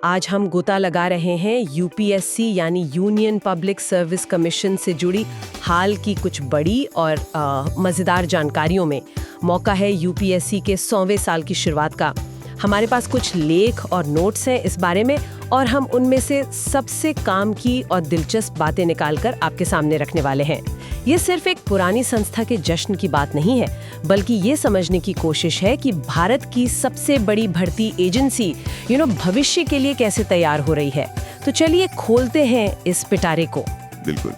आज हम गोता लगा रहे हैं यूपीएससी यानी यूनियन पब्लिक सर्विस कमीशन से जुड़ी हाल की कुछ बड़ी और मज़ेदार जानकारियों में। मौका है यूपीएससी के 100वें साल की शुरुआत का। हमारे पास कुछ लेख और नोट्स हैं इस बारे में और हम उनमें से सबसे काम की और दिलचस्प बातें निकालकर आपके सामने रखने वाले हैं। ये सिर्फ एक पुरानी संस्था के जश्न की बात नहीं है, बल्कि ये समझने की कोशिश है कि भारत की सबसे बड़ी भर्ती एजेंसी भविष्य के लिए कैसे तैयार हो रही है। तो चलिए खोलते हैं इस पिटारे को। बिल्कुल।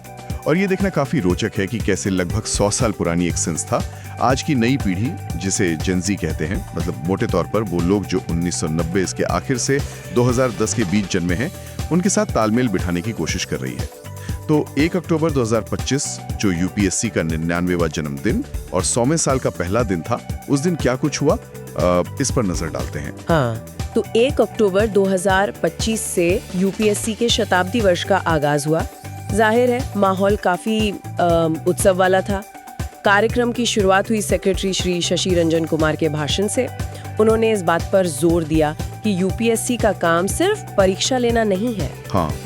और ये देखना काफी रोचक है कि कैसे लगभग 100 साल पुरानी एक संस्था आज की नई पीढ़ी, जिसे जेनजी कहते हैं, मतलब मोटे तौर पर वो लोग जो 1990 के आखिर से 2010 के बीच जन्मे हैं, उनके साथ तालमेल बिठाने की कोशिश कर रही है। तो 1 अक्टूबर 2025 जो यूपीएससी का 99वां जन्मदिन और 100वें साल का पहला दिन था, उस दिन क्या कुछ हुआ इस पर नजर डालते हैं। हाँ, तो 1 अक्टूबर 2025 से यूपीएससी के शताब्दी वर्ष का आगाज हुआ। जाहिर है माहौल काफी उत्सव वाला था। कार्यक्रम की शुरुआत हुई सेक्रेटरी श्री शशि रंजन कुमार के भाषण से। उन्होंने इस बात पर जोर दिया कि यूपीएससी का काम सिर्फ परीक्षा लेना नहीं है,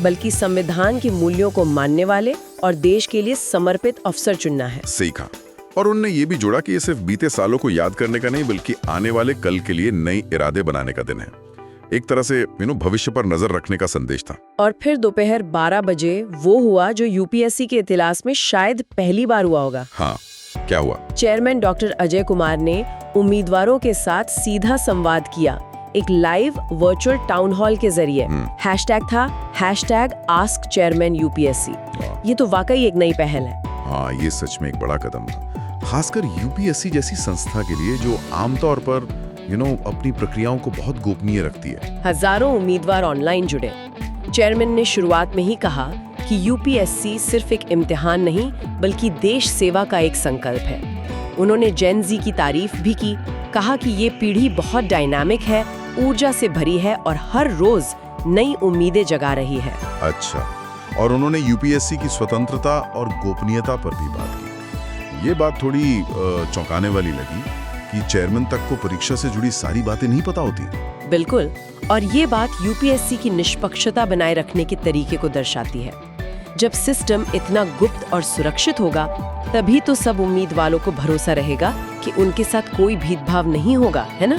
बल्कि संविधान के मूल्यों को मानने वाले और देश के लिए समर्पित अफसर चुनना है। सही कहा। और उन्होंने ये भी जोड़ा कि ये सिर्फ बीते सालों को याद करने का नहीं, बल्कि आने वाले कल के लिए नए इरादे बनाने का दिन है। एक तरह से भविष्य पर नजर रखने का संदेश था। और फिर दोपहर 12 बजे वो हुआ जो यूपीएससी के इतिहास में शायद पहली बार हुआ होगा। हाँ, क्या हुआ? चेयरमैन डॉक्टर अजय कुमार ने उम्मीदवारों के साथ सीधा संवाद किया, एक लाइव वर्चुअल टाउन हॉल के जरिए। हैशटैग था #AskChairmanUPSC। ये तो वाकई एक नई पहल है। हाँ, ये सच में एक बड़ा कदम था, खासकर यूपीएससी जैसी संस्था के लिए जो आमतौर पर अपनी प्रक्रियाओं को बहुत गोपनीय रखती है। हजारों उम्मीदवार ऑनलाइन जुड़े। चेयरमैन ने शुरुआत में ही कहा कि यूपीएससी सिर्फ एक इम्तिहान नहीं, बल्कि देश सेवा का एक संकल्प है। उन्होंने जेन जी की तारीफ भी की, कहा कि ये पीढ़ी बहुत डायनामिक है, ऊर्जा से भरी है और हर रोज नई उम्मीदें जगा रही है। अच्छा, और उन्होंने यूपीएससी की स्वतंत्रता और गोपनीयता पर भी बात की। ये बात थोड़ी चौंकाने वाली लगी कि चेयरमैन तक को परीक्षा से जुड़ी सारी बातें नहीं पता होती। बिल्कुल, और ये बात यूपीएससी की निष्पक्षता बनाए रखने के तरीके को दर्शाती है। जब सिस्टम इतना गुप्त और सुरक्षित होगा, तभी तो सब उम्मीदवारों को भरोसा रहेगा कि उनके साथ कोई भेदभाव नहीं होगा, है ना?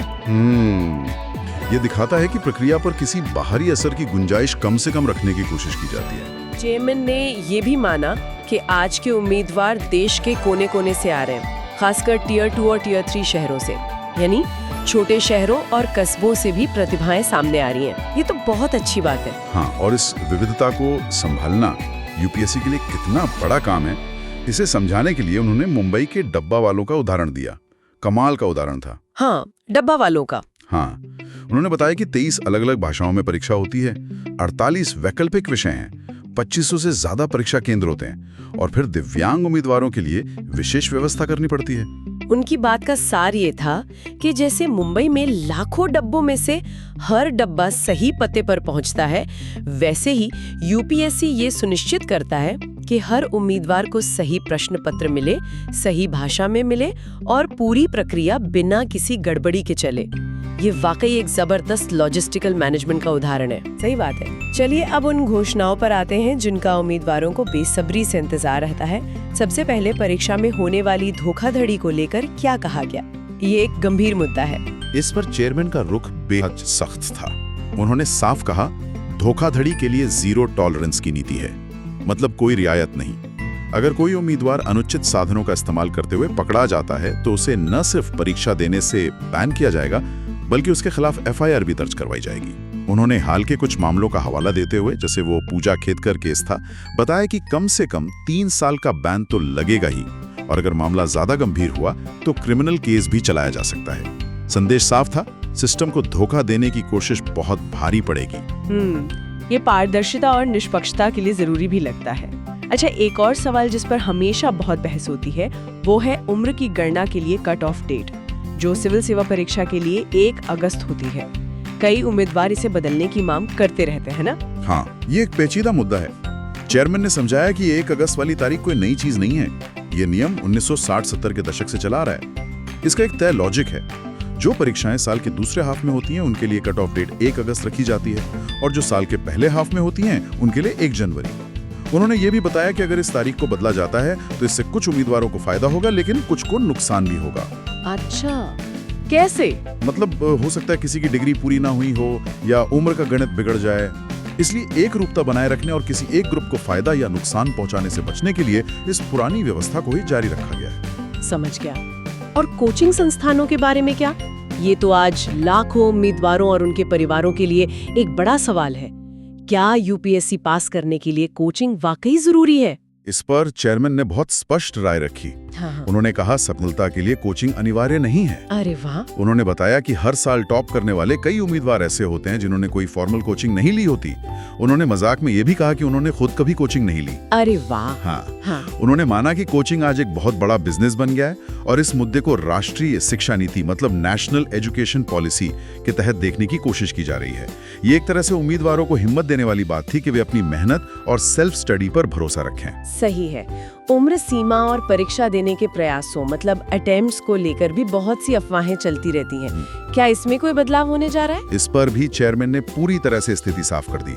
ये दिखाता है कि प्रक्रिया पर किसी बाहरी असर की गुंजाइश कम से कम रखने की कोशिश की जाती है। चेयरमैन ने ये भी माना कि आज के उम्मीदवार देश के कोने कोने से आ रहे हैं, खासकर टियर 2 और टियर 3 शहरों से, यानी छोटे शहरों और कस्बों से भी प्रतिभाएं सामने आ रही हैं। ये तो बहुत अच्छी बात है। हाँ, और इस विविधता को संभालना यूपीएससी के लिए कितना बड़ा काम है, इसे समझाने के लिए उन्होंने मुंबई के डब्बा वालों का उदाहरण दिया। कमाल का उदाहरण था। हाँ, डब्बा वालों का। हाँ, उन्होंने बताया कि 23 अलग-अलग भाषाओं में परीक्षा होती है, 48 वैकल्पिक विषय हैं, 2500 से ज्यादा परीक्षा केंद्र होते हैं और फिर दिव्यांग उम्मीदवारों के लिए विशेष व्यवस्था करनी पड़ती है। उनकी बात का सार ये था कि जैसे मुंबई में लाखों डब्बों में से हर डब्बा सही पते पर पहुंचता है, वैसे ही यूपीएससी ये सुनिश्चित करता है कि हर उम्मीदवार को सही प्रश्न पत्र मिले, सही भाषा में मिले और पूरी प्रक्रिया बिना किसी गड़बड़ी के चले। ये वाकई एक जबरदस्त लॉजिस्टिकल मैनेजमेंट का उदाहरण है। सही बात है। चलिए अब उन घोषणाओं पर आते हैं जिनका उम्मीदवारों को बेसब्री से इंतजार रहता है। सबसे पहले परीक्षा में होने वाली धोखाधड़ी को लेकर क्या कहा गया? ये एक गंभीर मुद्दा है। इस पर चेयरमैन का रुख बेहद सख्त था। उन्होंने साफ कहा, धोखाधड़ी के लिए 0 टॉलरेंस की नीति है, मतलब कोई रियायत नहीं। अगर कोई उम्मीदवार अनुचित साधनों का इस्तेमाल करते हुए पकड़ा जाता है तो उसे न सिर्फ परीक्षा देने से बैन किया जाएगा, बल्कि उसके खिलाफ एफआईआर भी दर्ज करवाई जाएगी। उन्होंने हाल के कुछ मामलों का हवाला देते हुए, जैसे वो पूजा खेतकर केस था, बताया कि कम से कम 3 साल का बैन तो लगेगा ही, और अगर मामला ज्यादा गंभीर हुआ तो क्रिमिनल केस भी चलाया जा सकता है। संदेश साफ था, सिस्टम को धोखा देने की कोशिश बहुत भारी पड़ेगी। ये पारदर्शिता और निष्पक्षता के लिए जरूरी भी लगता है। अच्छा, एक और सवाल जिस पर हमेशा बहुत बहस होती है वो है उम्र की गणना के लिए कट ऑफ डेट, जो सिविल सेवा परीक्षा के लिए 1 अगस्त होती है। कई उम्मीदवार इसे बदलने की मांग करते रहते हैं ना? हाँ, ये एक पेचीदा मुद्दा है। चेयरमैन ने समझाया कि 1 अगस्त वाली तारीख कोई नई चीज नहीं है। ये नियम 1960-70 के दशक से चला आ रहा है। इसका एक तय लॉजिक है। जो परीक्षाएं साल के दूसरे हाफ में होती हैं उनके लिए कट ऑफ डेट 1 अगस्त रखी जाती है और जो साल के पहले हाफ में होती हैं उनके लिए 1 जनवरी। उन्होंने ये भी बताया कि अगर इस तारीख को बदला जाता है तो इससे कुछ उम्मीदवारों को फायदा होगा लेकिन कुछ को नुकसान भी होगा। अच्छा, कैसे? मतलब हो सकता है किसी की डिग्री पूरी ना हुई हो या उम्र का गणित बिगड़ जाए, इसलिए एक रूपता बनाए रखने और किसी एक ग्रुप को फायदा या नुकसान पहुंचाने से बचने के लिए इस पुरानी व्यवस्था को ही जारी रखा गया है। समझ गया। और कोचिंग संस्थानों के बारे में क्या? ये तो आज लाखों उम्मीदवारों और उनके परिवारों के लिए एक बड़ा सवाल है। क्या यूपीएससी पास करने के लिए कोचिंग वाकई जरूरी है? इस पर चेयरमैन ने बहुत स्पष्ट राय रखी। हाँ। उन्होंने कहा सफलता के लिए कोचिंग अनिवार्य नहीं है। अरे वाह। उन्होंने बताया कि हर साल टॉप करने वाले कई उम्मीदवार ऐसे होते हैं जिन्होंने कोई फॉर्मल कोचिंग नहीं ली होती। उन्होंने मजाक में ये भी कहा कि उन्होंने खुद कभी कोचिंग नहीं ली। अरे वाह। हाँ। उन्होंने माना कि कोचिंग आज एक बहुत बड़ा बिजनेस बन गया है और इस मुद्दे को राष्ट्रीय शिक्षा नीति मतलब नेशनल एजुकेशन पॉलिसी के तहत देखने की कोशिश की जा रही है। ये एक तरह से उम्मीदवारों को हिम्मत देने वाली बात थी कि वे अपनी मेहनत और सेल्फ स्टडी पर भरोसा रखें। सही है। उम्र सीमा और परीक्षा देने के प्रयासों मतलब अटेम्प्ट्स को लेकर भी बहुत सी अफवाहें चलती रहती हैं। क्या इसमें कोई बदलाव होने जा रहा है? इस पर भी चेयरमैन ने पूरी तरह से स्थिति साफ कर दी।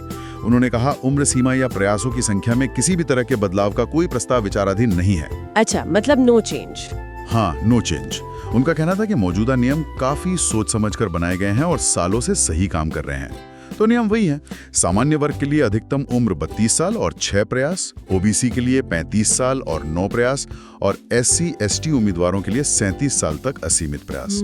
उन्होंने कहा उम्र सीमा या प्रयासों की संख्या में किसी भी तरह के बदलाव का कोई प्रस्ताव विचाराधीन नहीं है। अच्छा, मतलब नो चेंज। हाँ, नो चेंज। उनका कहना था कि मौजूदा नियम काफी सोच समझकर बनाए गए हैं और सालों से सही काम कर रहे हैं। तो नियम वही है। सामान्य वर्ग के लिए अधिकतम उम्र 32 साल और 6 प्रयास, ओबीसी के लिए 35 साल और 9 प्रयास और एससी एसटी उम्मीदवारों के लिए 37 साल तक असीमित प्रयास।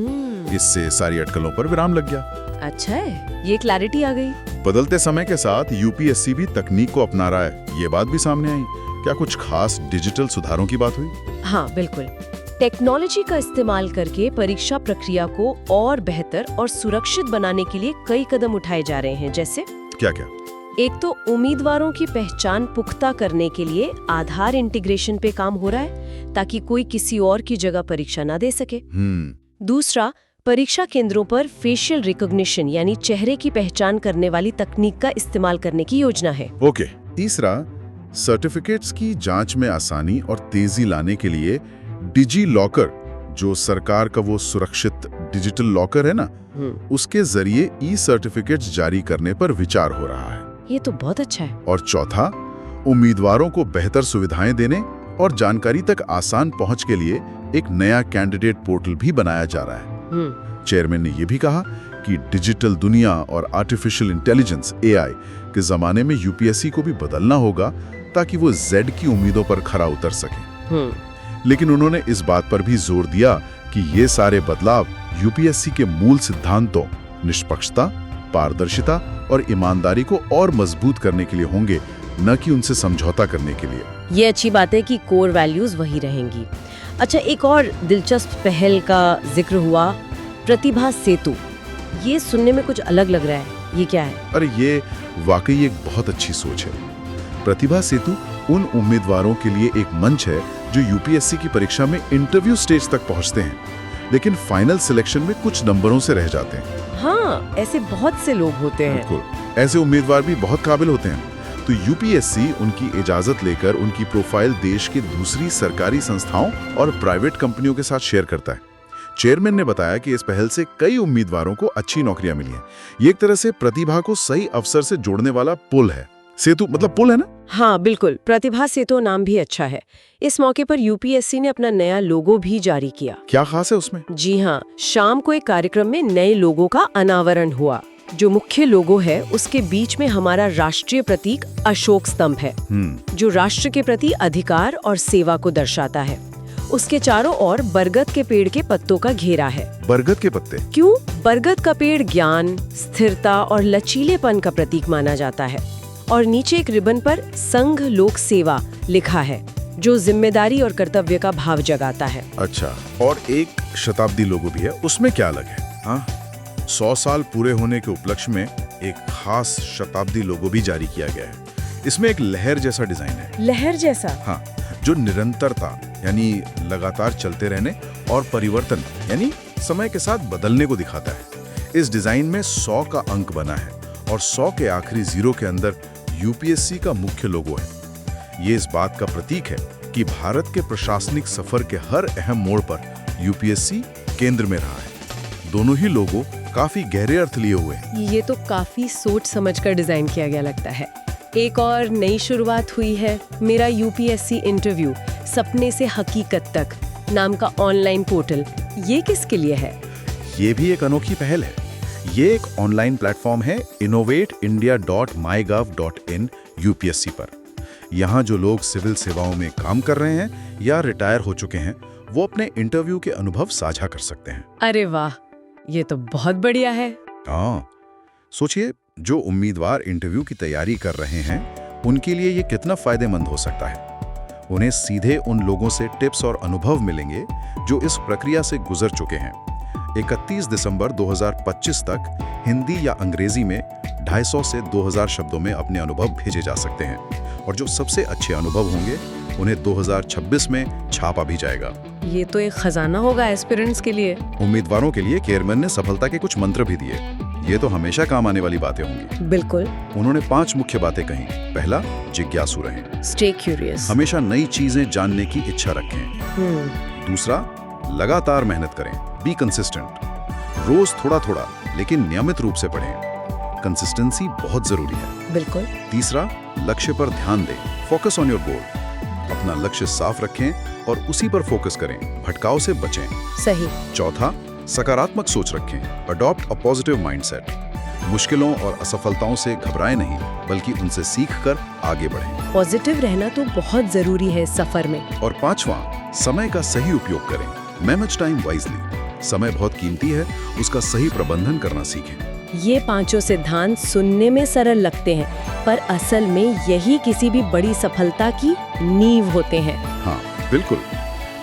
इससे सारी अटकलों पर विराम लग गया। अच्छा है, ये क्लैरिटी आ गई। बदलते समय के साथ यूपीएससी भी तकनीक को अपना रहा है, ये बात भी सामने आई। क्या कुछ खास डिजिटल सुधारों की बात हुई? हाँ बिल्कुल। टेक्नोलॉजी का इस्तेमाल करके परीक्षा प्रक्रिया को और बेहतर और सुरक्षित बनाने के लिए कई कदम उठाए जा रहे हैं। जैसे क्या क्या? एक तो उम्मीदवारों की पहचान पुख्ता करने के लिए आधार इंटीग्रेशन पे काम हो रहा है ताकि कोई किसी और की जगह परीक्षा ना दे सके। दूसरा, परीक्षा केंद्रों पर फेशियल रिकॉग्निशन यानी चेहरे की पहचान करने वाली तकनीक का इस्तेमाल करने की योजना है। ओके। तीसरा, सर्टिफिकेट्स की जांच में आसानी और तेजी लाने के लिए डिजी लॉकर, जो सरकार का वो सुरक्षित डिजिटल लॉकर है ना, उसके जरिए ई सर्टिफिकेट्स जारी करने पर विचार हो रहा है। ये तो बहुत अच्छा है। और चौथा, उम्मीदवारों को बेहतर सुविधाएं देने और जानकारी तक आसान पहुंच के लिए एक नया कैंडिडेट पोर्टल भी बनाया जा रहा है। चेयरमैन ने यह भी कहा कि डिजिटल दुनिया और आर्टिफिशियल इंटेलिजेंस एआई के जमाने में यूपीएससी को भी बदलना होगा ताकि वो जेड की उम्मीदों पर खरा उतर सके। लेकिन उन्होंने इस बात पर भी जोर दिया कि ये सारे बदलाव यूपीएससी के मूल सिद्धांतों निष्पक्षता, पारदर्शिता और ईमानदारी को और मजबूत करने के लिए होंगे, न कि उनसे समझौता करने के लिए। ये अच्छी बात है कि कोर वैल्यूज वही रहेंगी। अच्छा, एक और दिलचस्प पहल का जिक्र हुआ, प्रतिभा सेतु। ये सुनने में कुछ अलग लग रहा है, ये क्या है? अरे ये वाकई एक बहुत अच्छी सोच है। प्रतिभा सेतु उन उम्मीदवारों के लिए एक मंच है जो यूपीएससी की परीक्षा में इंटरव्यू स्टेज तक पहुंचते हैं लेकिन फाइनल सिलेक्शन में कुछ नंबरों से रह जाते हैं। हाँ, ऐसे बहुत से लोग होते हैं। बिल्कुल, ऐसे उम्मीदवार भी बहुत काबिल होते हैं। तो यूपीएससी उनकी इजाजत लेकर उनकी प्रोफाइल देश की दूसरी सरकारी संस्थाओं और प्राइवेट कंपनियों के साथ शेयर करता है। चेयरमैन ने बताया कि इस पहल से कई उम्मीदवारों को अच्छी नौकरियां मिली हैं। ये एक तरह से प्रतिभा को सही अवसर से जोड़ने वाला पुल है। सेतु मतलब पुल है ना? हाँ बिल्कुल, प्रतिभा सेतु नाम भी अच्छा है। इस मौके पर यूपीएससी ने अपना नया लोगो भी जारी किया। क्या खास है उसमें? जी हाँ, शाम को एक कार्यक्रम में नए लोगो का अनावरण हुआ। जो मुख्य लोगो है उसके बीच में हमारा राष्ट्रीय प्रतीक अशोक स्तंभ है, जो राष्ट्र के प्रति अधिकार और सेवा को दर्शाता है। उसके चारों ओर बरगद के पेड़ के पत्तों का घेरा है। बरगद के पत्ते क्यों? बरगद का पेड़ ज्ञान, स्थिरता और लचीलेपन का प्रतीक माना जाता है। और नीचे एक रिबन पर संघ लोक सेवा लिखा है, जो जिम्मेदारी और कर्तव्य का भाव जगाता है। अच्छा, और एक शताब्दी लोगो भी है, उसमें क्या अलग है? हाँ, 100 साल पूरे होने के उपलक्ष्य में एक खास शताब्दी लोगो भी जारी किया गया है। इसमें एक लहर जैसा डिजाइन है। लहर जैसा? हाँ, जो निरंतरता यानी लगातार चलते रहने और परिवर्तन यानी समय के साथ बदलने को दिखाता है। इस डिजाइन में 100 का अंक बना है और 100 के आखिरी 0 के अंदर यूपीएससी का मुख्य लोगो है। ये इस बात का प्रतीक है कि भारत के प्रशासनिक सफर के हर अहम मोड़ पर यूपीएससी केंद्र में रहा है। दोनों ही लोगो काफी गहरे अर्थ लिए हुए हैं। ये तो काफी सोच समझकर डिजाइन किया गया लगता है। एक और नई शुरुआत हुई है, मेरा यूपीएससी इंटरव्यू सपने से हकीकत तक नाम का ऑनलाइन पोर्टल। ये किसके लिए है? ये भी एक अनोखी पहल है। ये एक ऑनलाइन प्लेटफॉर्म है innovateindia.mygov.in यूपीएससी पर। यहाँ जो लोग सिविल सेवाओं में काम कर रहे हैं या रिटायर हो चुके हैं, वो अपने इंटरव्यू के अनुभव साझा कर सकते हैं। अरे वाह, ये तो बहुत बढ़िया है। हाँ, सोचिए जो उम्मीदवार इंटरव्यू की तैयारी कर रहे हैं, उनके लिए ये कितना फायदेमंद हो सकता है। उन्हें सीधे उन लोगों से टिप्स और अनुभव मिलेंगे जो इस प्रक्रिया से गुजर चुके हैं। 31 दिसंबर 2025 तक हिंदी या अंग्रेजी में 250 से 2000 शब्दों में अपने अनुभव भेजे जा सकते हैं, और जो सबसे अच्छे अनुभव होंगे उन्हें 2026 में छापा भी जाएगा। ये तो एक खजाना होगा एस्पिरेंट्स के लिए। उम्मीदवारों के लिए चेयरमैन ने सफलता के कुछ मंत्र भी दिए। ये तो हमेशा काम आने वाली बातें होंगी। बिल्कुल। उन्होंने 5 मुख्य बातें कही। पहला, जिज्ञासु रहें। Stay curious. हमेशा नई चीजें जानने की इच्छा रखें। दूसरा, लगातार मेहनत करें। Be consistent. रोज थोड़ा थोड़ा लेकिन नियमित रूप से पढ़ें। कंसिस्टेंसी बहुत जरूरी है। बिल्कुल। तीसरा, लक्ष्य पर ध्यान दें। Focus on your goal. अपना लक्ष्य साफ रखें और उसी पर फोकस करें। भटकाव से बचें। सही। चौथा, सकारात्मक सोच रखें। Adopt a positive mindset. मुश्किलों और असफलताओं से घबराएं नहीं, बल्कि उनसे सीखकर आगे बढ़ें। पॉजिटिव रहना तो बहुत जरूरी है सफर में। और पांचवा, समय का सही उपयोग करें। Manage time wisely. समय बहुत कीमती है, उसका सही प्रबंधन करना सीखें। ये 5 सिद्धांत सुनने में सरल लगते हैं, पर असल में यही किसी भी बड़ी सफलता की नींव होते हैं। हाँ, बिल्कुल।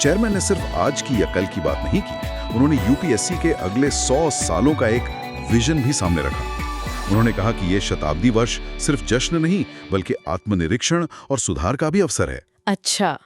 चेयरमैन ने सिर्फ आज की या कल की बात नहीं की, उन्होंने यूपीएससी के अगले 100 सालों का एक विजन भी सामने रखा। उन्होंने कहा कि ये शताब्दी वर्ष सिर्फ जश्न नहीं, बल्कि आत्मनिरीक्षण और सुधार का भी अवसर है। अच्छा,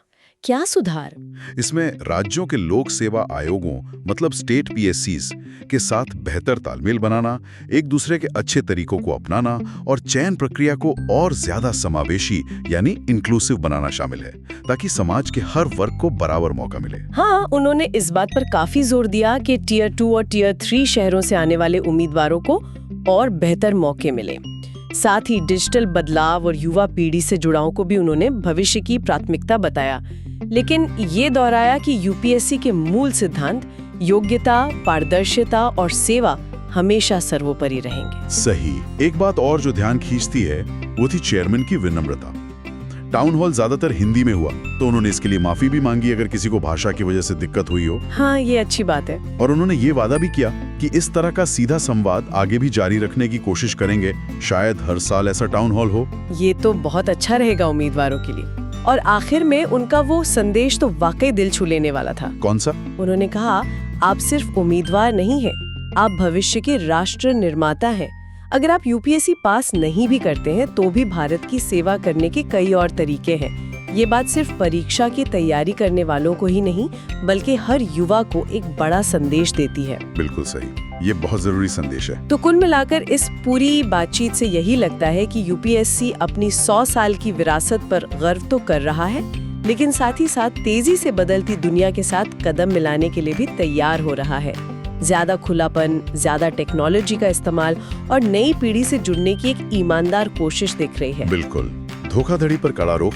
क्या सुधार? इसमें राज्यों के लोक सेवा आयोगों मतलब स्टेट पीएससीज के साथ बेहतर तालमेल बनाना, एक दूसरे के अच्छे तरीकों को अपनाना और चयन प्रक्रिया को और ज्यादा समावेशी यानी इंक्लूसिव बनाना शामिल है, ताकि समाज के हर वर्ग को बराबर मौका मिले। हाँ, उन्होंने इस बात पर काफी जोर दिया कि टियर 2 और टियर 3 शहरों से आने वाले उम्मीदवारों को और बेहतर मौके मिले। साथ ही डिजिटल बदलाव और युवा पीढ़ी से जुड़ाव को भी उन्होंने भविष्य की प्राथमिकता बताया। लेकिन ये दोहराया कि यूपीएससी के मूल सिद्धांत योग्यता, पारदर्शिता और सेवा हमेशा सर्वोपरि रहेंगे। सही। एक बात और जो ध्यान खींचती है वो थी चेयरमैन की विनम्रता। टाउन हॉल ज्यादातर हिंदी में हुआ, तो उन्होंने इसके लिए माफी भी मांगी अगर किसी को भाषा की वजह से दिक्कत हुई हो। हाँ, ये अच्छी बात है। और उन्होंने ये वादा भी किया कि इस तरह का सीधा संवाद आगे भी जारी रखने की कोशिश करेंगे। शायद हर साल ऐसा टाउन हॉल हो। ये तो बहुत अच्छा रहेगा उम्मीदवारों के लिए। और आखिर में उनका वो संदेश तो वाकई दिल छू लेने वाला था। कौन सा? उन्होंने कहा, आप सिर्फ उम्मीदवार नहीं हैं, आप भविष्य के राष्ट्र निर्माता हैं। अगर आप यूपीएससी पास नहीं भी करते हैं तो भी भारत की सेवा करने के कई और तरीके हैं। ये बात सिर्फ परीक्षा की तैयारी करने वालों को ही नहीं, बल्कि हर युवा को एक बड़ा संदेश देती है। बिल्कुल सही, ये बहुत जरूरी संदेश है। तो कुल मिलाकर इस पूरी बातचीत से यही लगता है कि यूपीएससी अपनी 100 साल की विरासत पर गर्व तो कर रहा है, लेकिन साथ ही साथ तेजी से बदलती दुनिया के साथ कदम मिलाने के लिए भी तैयार हो रहा है। ज्यादा खुलापन, ज्यादा टेक्नोलॉजी का इस्तेमाल और नई पीढ़ी से जुड़ने की एक ईमानदार कोशिश दिख रही है। बिल्कुल। धोखाधड़ी पर कड़ा रोक,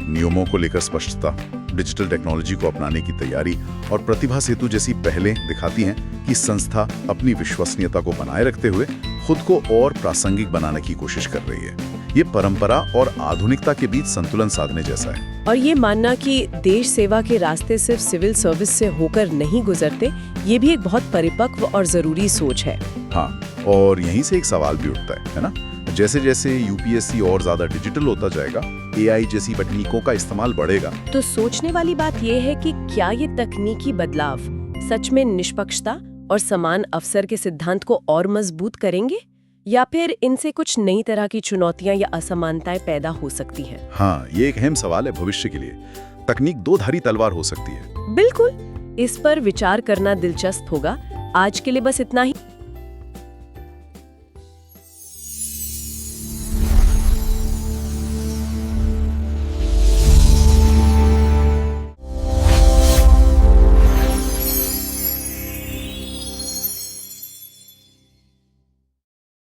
नियमों को लेकर स्पष्टता, डिजिटल टेक्नोलॉजी को अपनाने की तैयारी और प्रतिभा सेतु जैसी पहलें दिखाती हैं कि संस्था अपनी विश्वसनीयता को बनाए रखते हुए खुद को और प्रासंगिक बनाने की कोशिश कर रही है। ये परंपरा और आधुनिकता के बीच संतुलन साधने जैसा है। और ये मानना कि देश सेवा के रास्ते सिर्फ सिविल सर्विस से होकर नहीं गुजरते, ये भी एक बहुत परिपक्व और जरूरी सोच है। हाँ, और यहीं से एक सवाल भी उठता है ना? जैसे जैसे यूपीएससी और ज्यादा डिजिटल होता जाएगा, एआई जैसी तकनीकों का इस्तेमाल बढ़ेगा, तो सोचने वाली बात ये है कि क्या ये तकनीकी बदलाव सच में निष्पक्षता और समान अवसर के सिद्धांत को और मजबूत करेंगे, या फिर इनसे कुछ नई तरह की चुनौतियां या असमानताएं पैदा हो सकती हैं? हाँ, ये एक अहम सवाल है भविष्य के लिए। तकनीक दो धारी तलवार हो सकती है। बिल्कुल, इस पर विचार करना दिलचस्प होगा। आज के लिए बस इतना ही।